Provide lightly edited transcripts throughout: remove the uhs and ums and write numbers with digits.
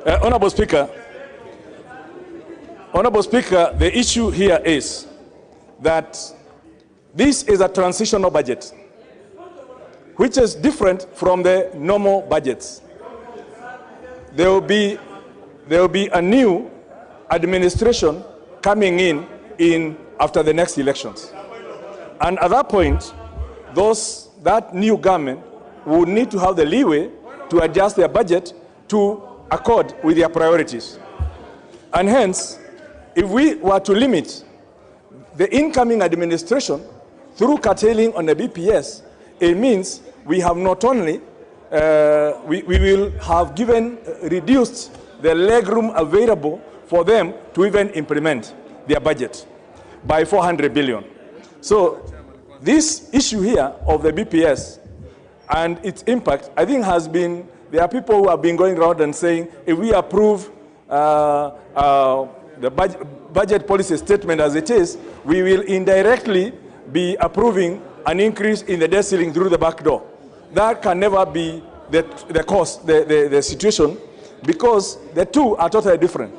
Honorable Speaker, the issue here is that this is a transitional budget, which is different from the normal budgets. There will be a new administration coming in after the next elections. And at that point, that new government will need to have the leeway to adjust their budget to accord with their priorities. And hence, if we were to limit the incoming administration through curtailing on the BPS, it means we have not only, we will have reduced the legroom available for them to even implement their budget by 400 billion. So this issue here of the BPS and its impact, I think there are people who have been going around and saying, if we approve the budget policy statement as it is, we will indirectly be approving an increase in the debt ceiling through the back door. That can never be the situation, because the two are totally different.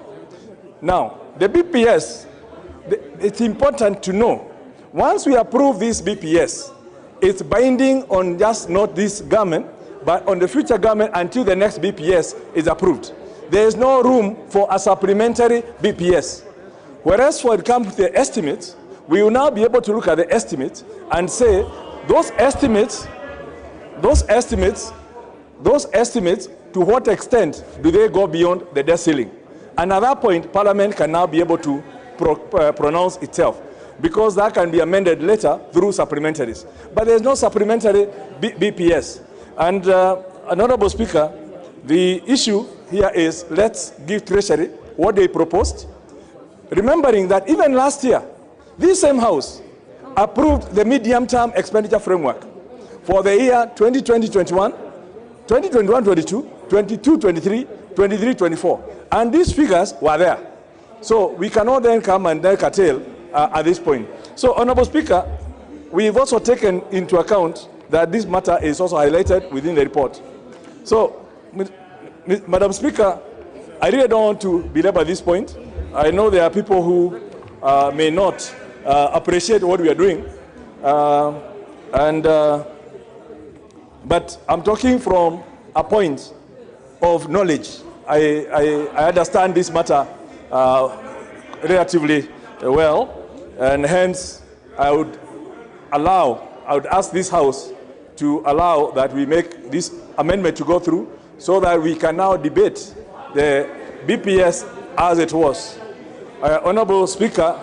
Now, the BPS, it's important to know, once we approve this BPS, it's binding on just not this government, but on the future government until the next BPS is approved. There is no room for a supplementary BPS. Whereas when it comes to the estimates, we will now be able to look at the estimates and say, those estimates, to what extent do they go beyond the debt ceiling? And at that point, Parliament can now be able to pronounce itself, because that can be amended later through supplementaries. But there's no supplementary BPS. And Honorable Speaker, the issue here is, let's give Treasury what they proposed, remembering that even last year, this same House approved the medium-term expenditure framework for the year 2020-21, 2021-22, 22-23, 23-24. And these figures were there. So we cannot then come and then curtail at this point. So, Honorable Speaker, we've also taken into account that this matter is also highlighted within the report. So, Madam Speaker, I really don't want to belabor this point. I know there are people who may not appreciate what we are doing, but I'm talking from a point of knowledge. I understand this matter relatively well, and hence I would ask this House to allow that we make this amendment to go through, so that we can now debate the BPS as it was. Honorable Speaker,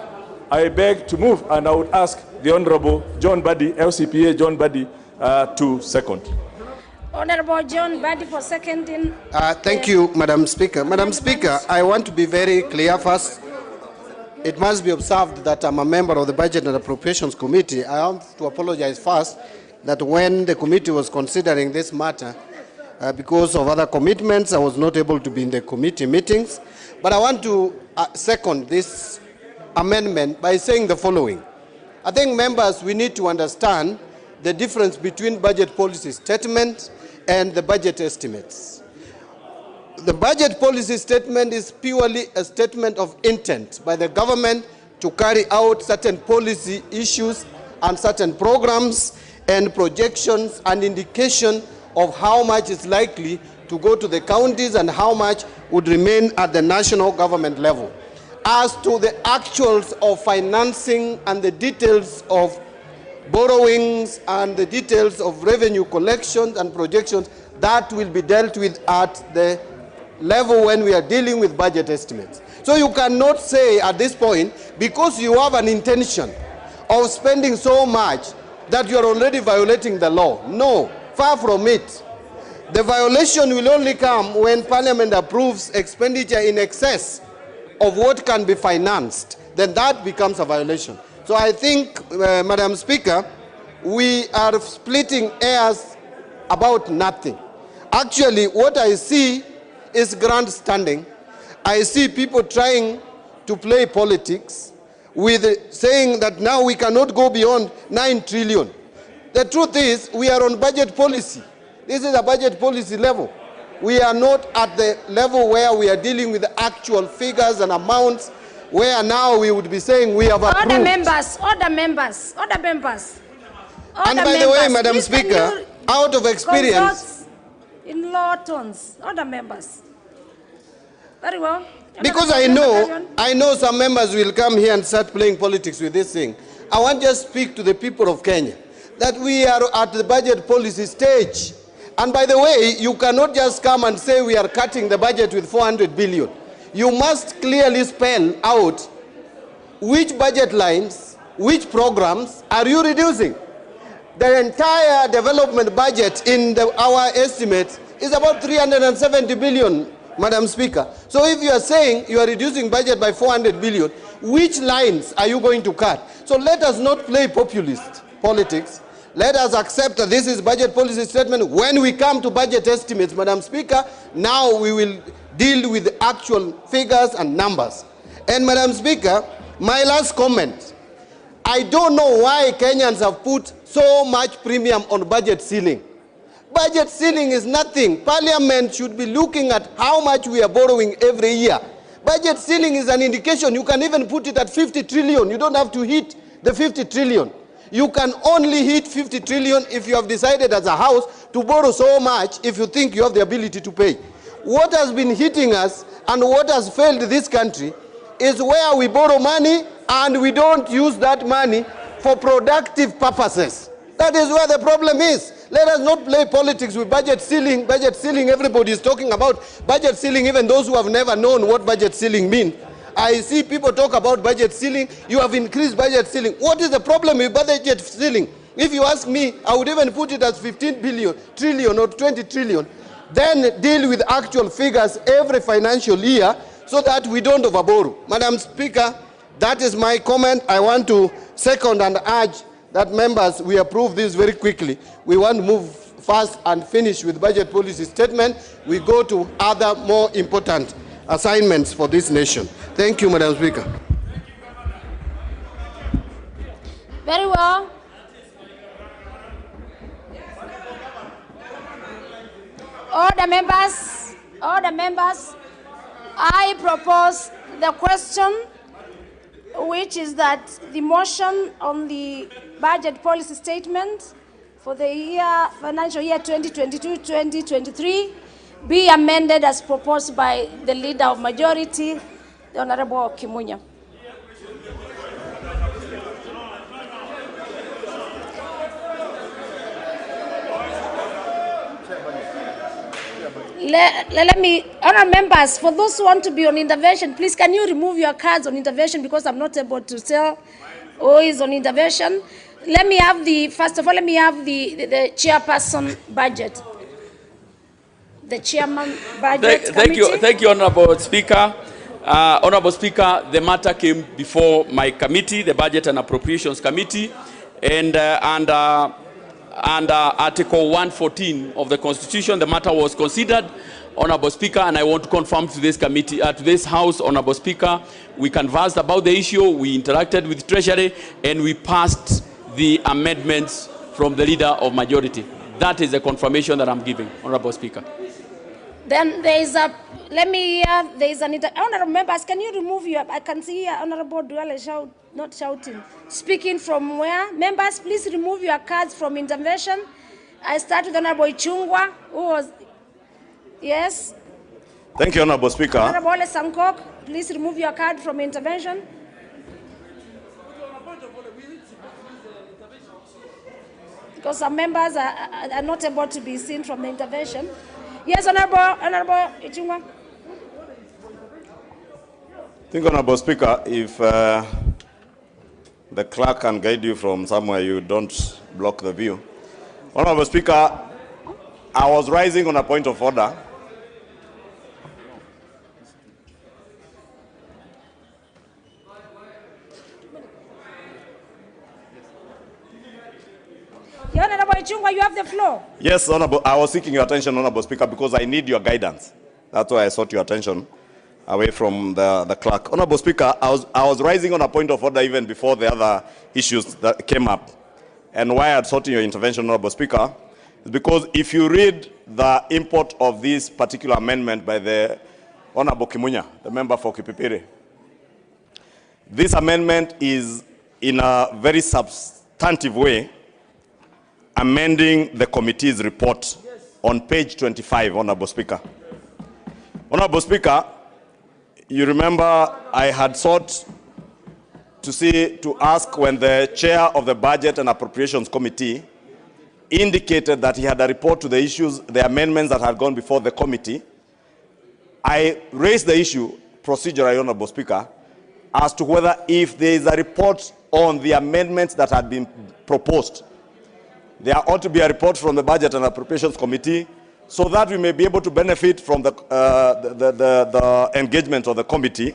I beg to move, and I would ask the Honorable John Buddy, LCPA John Buddy, to second. Honorable John Buddy for seconding. Thank you, Madam Speaker. Madam Speaker, I want to be very clear first. It must be observed that I'm a member of the Budget and Appropriations Committee. I want to apologize first that when the committee was considering this matter, because of other commitments, I was not able to be in the committee meetings. But I want to second this amendment by saying the following. I think, members, we need to understand the difference between budget policy statement and the budget estimates. The budget policy statement is purely a statement of intent by the government to carry out certain policy issues and certain programs and projections and indication of how much is likely to go to the counties and how much would remain at the national government level. As to the actuals of financing and the details of borrowings and the details of revenue collections and projections, that will be dealt with at the level when we are dealing with budget estimates. So you cannot say at this point, because you have an intention of spending so much, that you are already violating the law. No, far from it. The violation will only come when Parliament approves expenditure in excess of what can be financed. Then that becomes a violation. So I think, Madam Speaker, we are splitting hairs about nothing. Actually, what I see is grandstanding. I see people trying to play politics with saying that now we cannot go beyond 9 trillion. The truth is, we are on budget policy. This is a budget policy level. We are not at the level where we are dealing with the actual figures and amounts, where now we would be saying we have approved. Order members, order members, order members. And by the way, Madam Speaker, out of experience, in law tones, order members. Very well. Because I know some members will come here and start playing politics with this thing. I want to just speak to the people of Kenya that we are at the budget policy stage. And by the way, you cannot just come and say we are cutting the budget with 400 billion. You must clearly spell out which budget lines, which programs are you reducing. The entire development budget in our estimates is about 370 billion, Madam Speaker. So if you are saying you are reducing budget by 400 billion, which lines are you going to cut? So let us not play populist politics. Let us accept that this is budget policy statement. When we come to budget estimates, Madam Speaker, now we will deal with the actual figures and numbers. And Madam Speaker, my last comment. I don't know why Kenyans have put so much premium on budget ceiling. Budget ceiling is nothing. Parliament should be looking at how much we are borrowing every year. Budget ceiling is an indication. You can even put it at 50 trillion. You don't have to hit the 50 trillion. You can only hit 50 trillion if you have decided as a house to borrow so much if you think you have the ability to pay. What has been hitting us and what has failed this country is where we borrow money and we don't use that money for productive purposes. That is where the problem is. Let us not play politics with budget ceiling. Budget ceiling, everybody is talking about budget ceiling, even those who have never known what budget ceiling means. I see people talk about budget ceiling. You have increased budget ceiling. What is the problem with budget ceiling? If you ask me, I would even put it as 15 trillion or 20 trillion. Then deal with actual figures every financial year so that we don't overborrow. Madam Speaker, that is my comment. I want to second and urge that members, we approve this very quickly. We want to move fast and finish with budget policy statement. We go to other more important assignments for this nation. Thank you, Madam Speaker. Very well. Order members, I propose the question, which is that the motion on the budget policy statement for the financial year 2022-2023 be amended as proposed by the Leader of Majority, the Honorable Kimunya. Let me, honourable members, for those who want to be on intervention, please can you remove your cards on intervention because I'm not able to tell who is on intervention. Let me have the, first of all, let me have the chairperson budget. The chairman budget committee. Thank you, Honourable Speaker. Honourable Speaker, the matter came before my committee, the Budget and Appropriations Committee, and Article 114 of the Constitution, the matter was considered, Honourable Speaker, and I want to confirm to this committee, to this House, Honourable Speaker, we canvassed about the issue, we interacted with Treasury, and we passed the amendments from the Leader of Majority. That is the confirmation that I'm giving, Honourable Speaker. Then there is a, let me hear, there is an, honourable members, can you remove your, I can see here, Honourable Duale shout, not shouting. Speaking from where? Members, please remove your cards from intervention. I start with Honourable Ichungwa, who was, yes? Thank you, Honourable Speaker. Honourable Sankok, please remove your card from intervention. Because some members are not able to be seen from the intervention. Yes, Honourable Ichungwa. I think, Honourable Speaker, if the clerk can guide you from somewhere, you don't block the view. Honourable Speaker, I was rising on a point of order. Honourable Ichungwa, you have the floor. Yes, Honourable. I was seeking your attention, Honourable Speaker, because I need your guidance. That's why I sought your attention away from the clerk. Honourable Speaker, I was rising on a point of order even before the other issues that came up. And why I had sought your intervention, Honourable Speaker, because if you read the import of this particular amendment by the Honorable Kimunya, the member for Kipipiri, this amendment is in a very substantive way amending the committee's report on page 25, Honorable Speaker. Honorable Speaker, you remember I had sought to ask when the chair of the Budget and Appropriations Committee indicated that he had a report to the issues, the amendments that had gone before the committee. I raised the issue, procedurally, Honorable Speaker, as to whether if there is a report on the amendments that had been proposed, there ought to be a report from the Budget and Appropriations Committee so that we may be able to benefit from the engagement of the committee.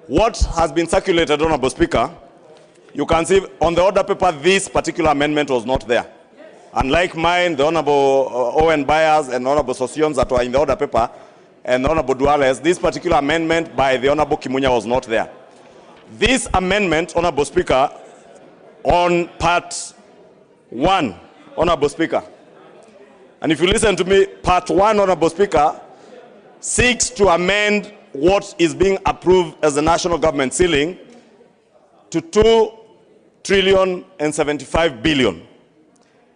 What has been circulated, Honorable Speaker, you can see on the order paper, this particular amendment was not there. Unlike mine, the Honorable Owen Byers and Honorable Sosions that were in the order paper, and the Honorable Duale, this particular amendment by the Honorable Kimunya was not there. This amendment, Honorable Speaker, on part 1, Honorable Speaker, and if you listen to me, part 1, Honorable Speaker, seeks to amend what is being approved as the national government ceiling to 2,075 billion.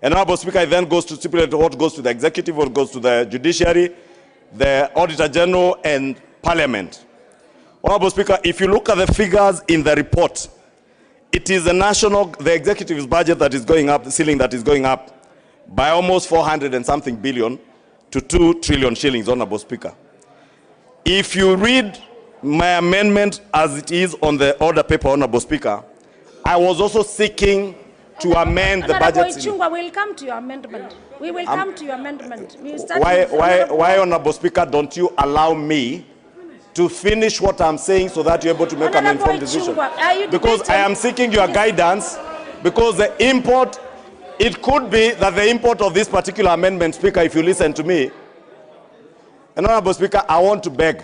And Honorable Speaker, it then goes to stipulate what goes to the executive, what goes to the judiciary, the Auditor General, and Parliament. Honorable Speaker, if you look at the figures in the report, it is the executive's budget that is going up, the ceiling that is going up by almost 400 and something billion to 2 trillion shillings, Honorable Speaker. If you read my amendment as it is on the order paper, Honorable Speaker, I was also seeking to amend the budget. Chungwa, we'll come to your amendment. We will come to your amendment. Why, Honorable Speaker, don't you allow me to finish what I'm saying so that you're able to make an informed decision? Because I am seeking your guidance, because the import, it could be that the import of this particular amendment, Speaker, if you listen to me, and Honorable Speaker, I want to beg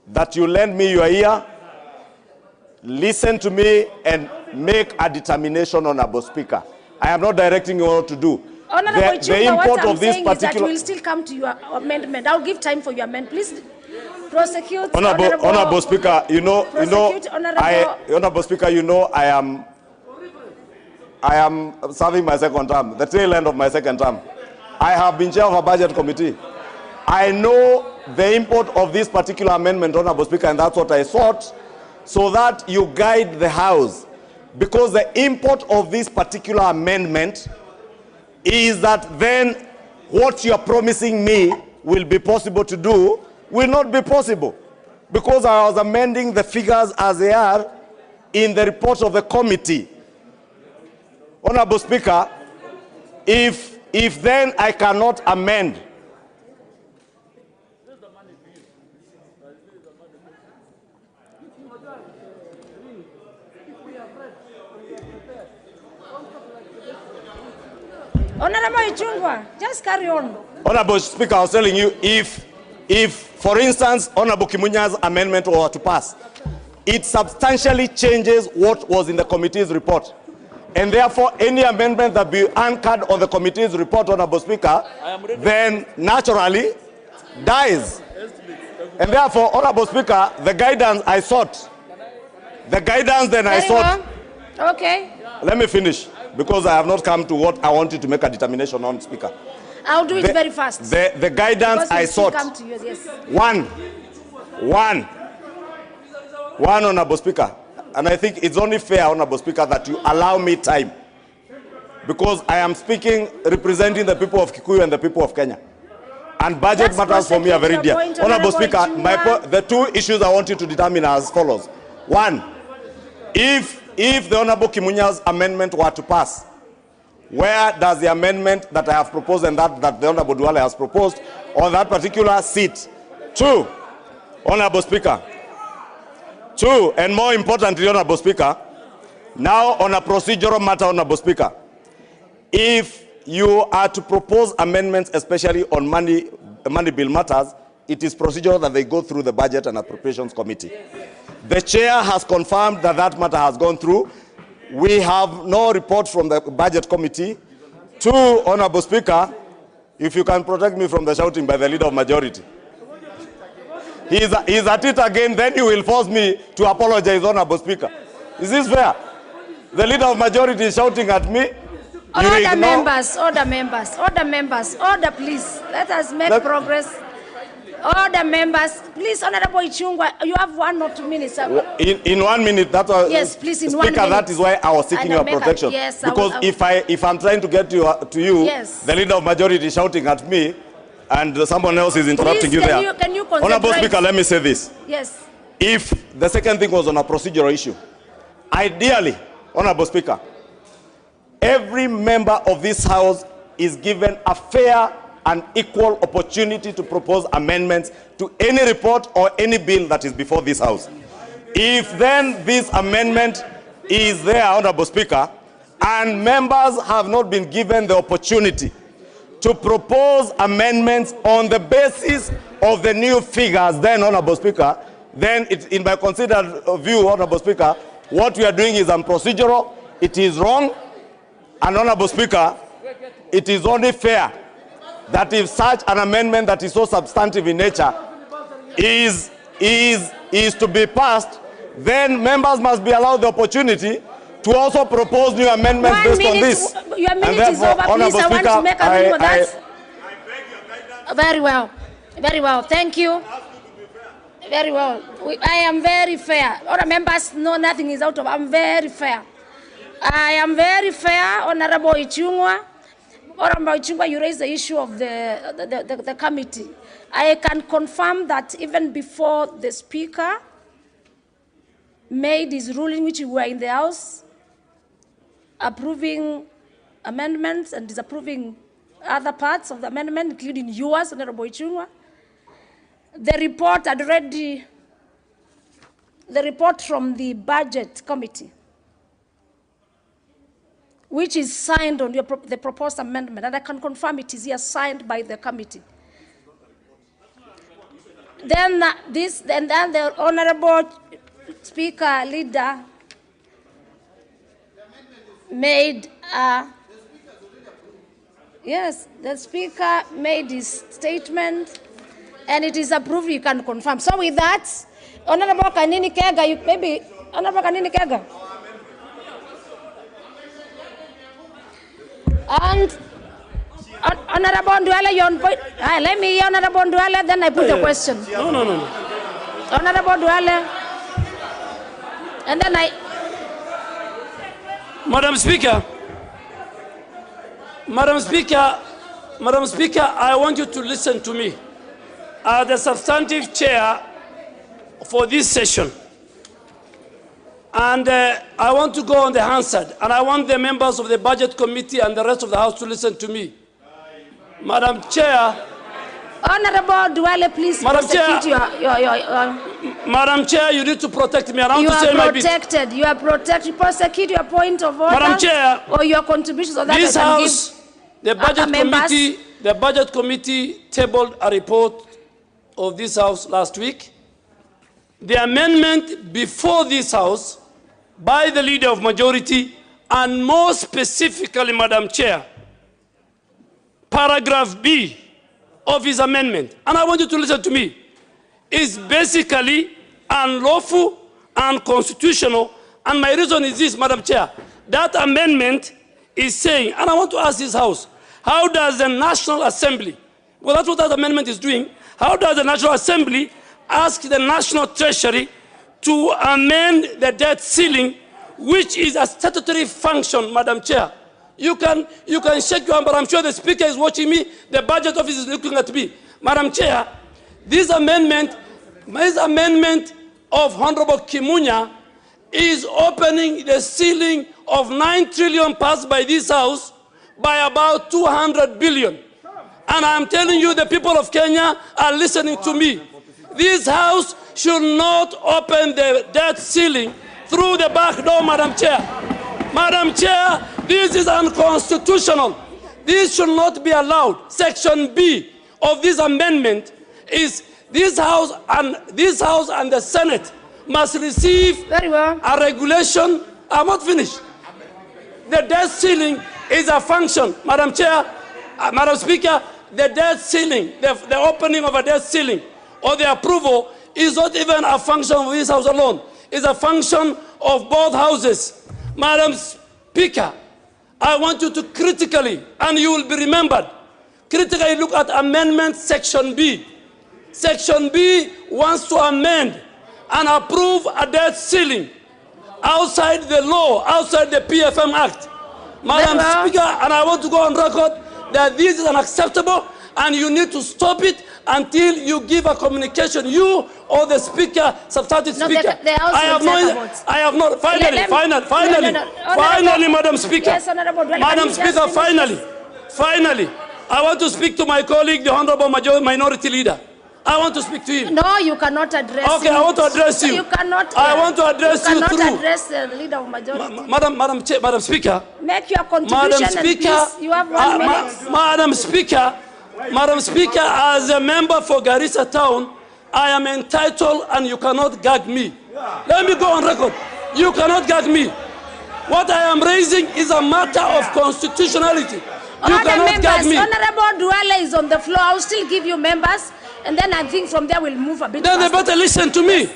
that you lend me your ear, listen to me, and make a determination, Honorable Speaker. I am not directing you what to do. Honorable Chungwa, what I'm saying is that we'll still come to your amendment. I'll give time for your amendment. Please prosecute. Honorable Speaker, Honorable Speaker, you know I am serving my second term, the tail end of my second term. I have been chair of a budget committee. I know the import of this particular amendment, Honorable Speaker, and that's what I sought, so that you guide the House. Because the import of this particular amendment is that then what you're promising me will be possible to do will not be possible. Because I was amending the figures as they are in the report of the committee. Honorable Speaker, if then I cannot amend, Honorable Chungwa, just carry on. Honorable Speaker, I was telling you, if for instance, Honorable Kimunya's amendment were to pass, it substantially changes what was in the committee's report. And therefore, any amendment that be anchored on the committee's report, Honorable Speaker, then naturally dies. And therefore, Honorable Speaker, the guidance I sought, Okay. Let me finish, because I have not come to what I wanted to make a determination on, Speaker. I'll do it very fast. The guidance I sought. Come to you, yes. One, Honorable Speaker. And I think it's only fair, Honorable Speaker, that you allow me time. Because I am speaking representing the people of Kikuyu and the people of Kenya. And budget matters for me are very dear. Honorable Speaker, the two issues I want you to determine are as follows. One, if the Honorable Kimunya's amendment were to pass, where does the amendment that I have proposed and that the Honorable Duale has proposed on that particular seat? Two, Honorable Speaker. Two, and more importantly, Honorable Speaker, now on a procedural matter, Honorable Speaker, if you are to propose amendments, especially on money bill matters, it is procedural that they go through the Budget and Appropriations Committee. The chair has confirmed that that matter has gone through. We have no report from the Budget Committee. Two, Honorable Speaker, if you can protect me from the shouting by the Leader of Majority. He's at it again, then you will force me to apologize, Honorable Speaker. Is this fair? The Leader of Majority is shouting at me. Order members, order please. Let us make progress. Order members, please, Honorable Ichung'wah, you have 1 or 2 minutes. In 1 minute, that's why. Yes, please, in Speaker, 1 minute. that is why I was seeking your protection. Yes, because if I'm trying to get to you, yes, the Leader of Majority is shouting at me, and someone else is interrupting you there. Can you Honorable Speaker, let me say this. Yes. If the second thing was on a procedural issue, ideally, Honorable Speaker, every member of this House is given a fair and equal opportunity to propose amendments to any report or any bill that is before this House. If then this amendment is there, Honorable Speaker, and members have not been given the opportunity to propose amendments on the basis of the new figures, then, Honorable Speaker, then in my considered view, Honorable Speaker, what we are doing is unprocedural, it is wrong, and Honorable Speaker, it is only fair that if such an amendment that is so substantive in nature is to be passed, then members must be allowed the opportunity to also propose new amendments based on this. Your minute is over, please. I want to make a minute of that. Very well. Very well. Thank you. Very well. I am very fair. All the members know nothing is out of. I'm very fair. I am very fair, Honorable Ichung'wah. Honorable Ichung'wah, you raised the issue of the committee. I can confirm that even before the Speaker made his ruling, which we were in the House, approving amendments and disapproving other parts of the amendment, including yours, Honorable Ichung'wah, the report had already, the report from the Budget Committee, which is signed on the proposed amendment, and I can confirm it is here signed by the committee. Then then the Honorable Speaker Leader made yes, the Speaker made his statement, and it is approved. You can confirm. So with that, Honorable Kanini Kega, you maybe Honorable Kanini Kega. And Honorable Duale, you're on point. Let me hear Honorable Duale, then I put a question. No. Honorable Duale, and then I. Madam Speaker, I want you to listen to me. The substantive chair for this session. And I want to go on the Hansard, and I want the members of the Budget Committee and the rest of the House to listen to me. Madam Chair. Honorable Duale, please prosecute your Madam Chair, you need to protect me. You are protected. You are protected. Prosecute your point of order. Madam Chair, or your contributions of that. This House, the Budget Committee tabled a report of this House last week. The amendment before this House by the Leader of Majority, and more specifically, Madam Chair, paragraph B of his amendment, and I want you to listen to me, is basically unlawful, unconstitutional, and my reason is this, Madam Chair. That amendment is saying, and I want to ask this House, how does the National Assembly, well, that's what that amendment is doing, how does the National Assembly ask the National Treasury to amend the debt ceiling, which is a statutory function, Madam Chair? You can shake your hand, but I'm sure the Speaker is watching me, the Budget Office is looking at me. Madam Chair, this amendment of Honorable Kimunya is opening the ceiling of 9 trillion passed by this House by about 200 billion. And I'm telling you, the people of Kenya are listening to me. This House should not open the debt ceiling through the back door, Madam Chair. Madam Chair, this is unconstitutional. This should not be allowed. Section B of this amendment is this House and the Senate must receive a regulation. I'm not finished. The debt ceiling is a function, Madam Chair, Madam Speaker, the debt ceiling, the opening of a debt ceiling or the approval is not even a function of this House alone. It's a function of both houses. Madam Speaker, I want you to critically, and you will be remembered, critically look at Amendment Section B. Section B wants to amend and approve a debt ceiling outside the law, outside the PFM Act. Madam Speaker, and I want to go on record that this is unacceptable and you need to stop it until you give a communication, you or the Speaker, substantive Speaker. Finally, Madam Speaker. Yes, Honorable Duale, Madam Speaker, finally, I want to speak to my colleague, the Honorable Minority Leader. I want to speak to him. No, you cannot address him. Okay, I want to address you. You cannot. I want to address you through. You cannot address the Leader of Majority. Madam Speaker. Make your contribution. Madam Speaker, and please, you have 1 minute. Madam Speaker, as a member for Garissa Town, I am entitled and you cannot gag me. Let me go on record. You cannot gag me. What I am raising is a matter of constitutionality. You cannot gag me. Honorable Duale is on the floor. I will still give you members, and then I think from there we'll move a bit Then faster. they better listen to me.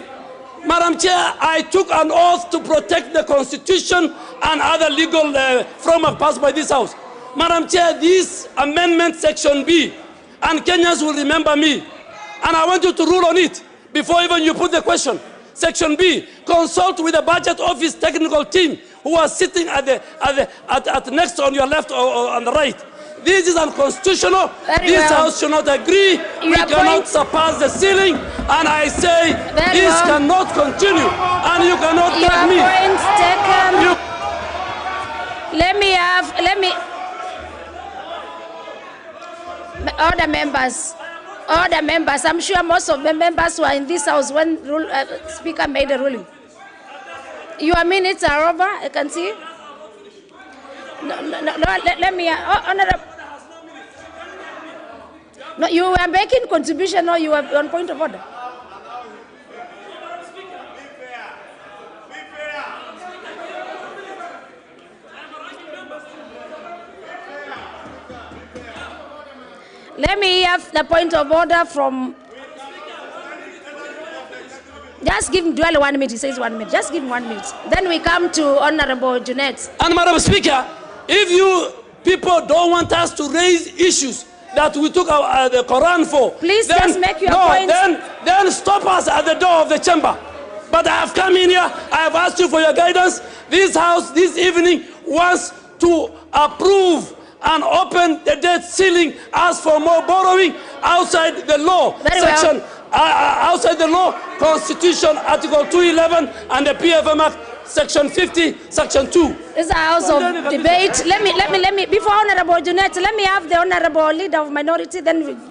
Madam Chair, I took an oath to protect the Constitution and other legal framework passed by this House. Madam Chair, this amendment, Section B, and Kenyans will remember me, and I want you to rule on it before even you put the question. Section B, consult with the Budget Office technical team who are sitting at next on your left or on the right. This is unconstitutional. This House should not agree. We cannot surpass the ceiling, and I say this cannot continue, and you cannot take me. Points taken. Order members. I'm sure most of the members were in this House when Speaker made a ruling. Your minutes are over, I can see. Let me, Honorable. No, you were making contribution or you were on point of order? Let me have the point of order from... Just give him Duale 1 minute. He says 1 minute. Just give him 1 minute. Then we come to Honorable Junet. And Madam Speaker, if you people don't want us to raise issues that we took the Quran for, please then, just make your point. Then stop us at the door of the chamber. But I have come in here. I have asked you for your guidance. This House this evening wants to approve and open the debt ceiling, ask for more borrowing outside the law section. Outside the law, Constitution, Article 211, and the PFM Act, Section 50, Section 2. This is a house of debate. Let me, before Honorable Junet, let me have the Honorable Leader of Minority, then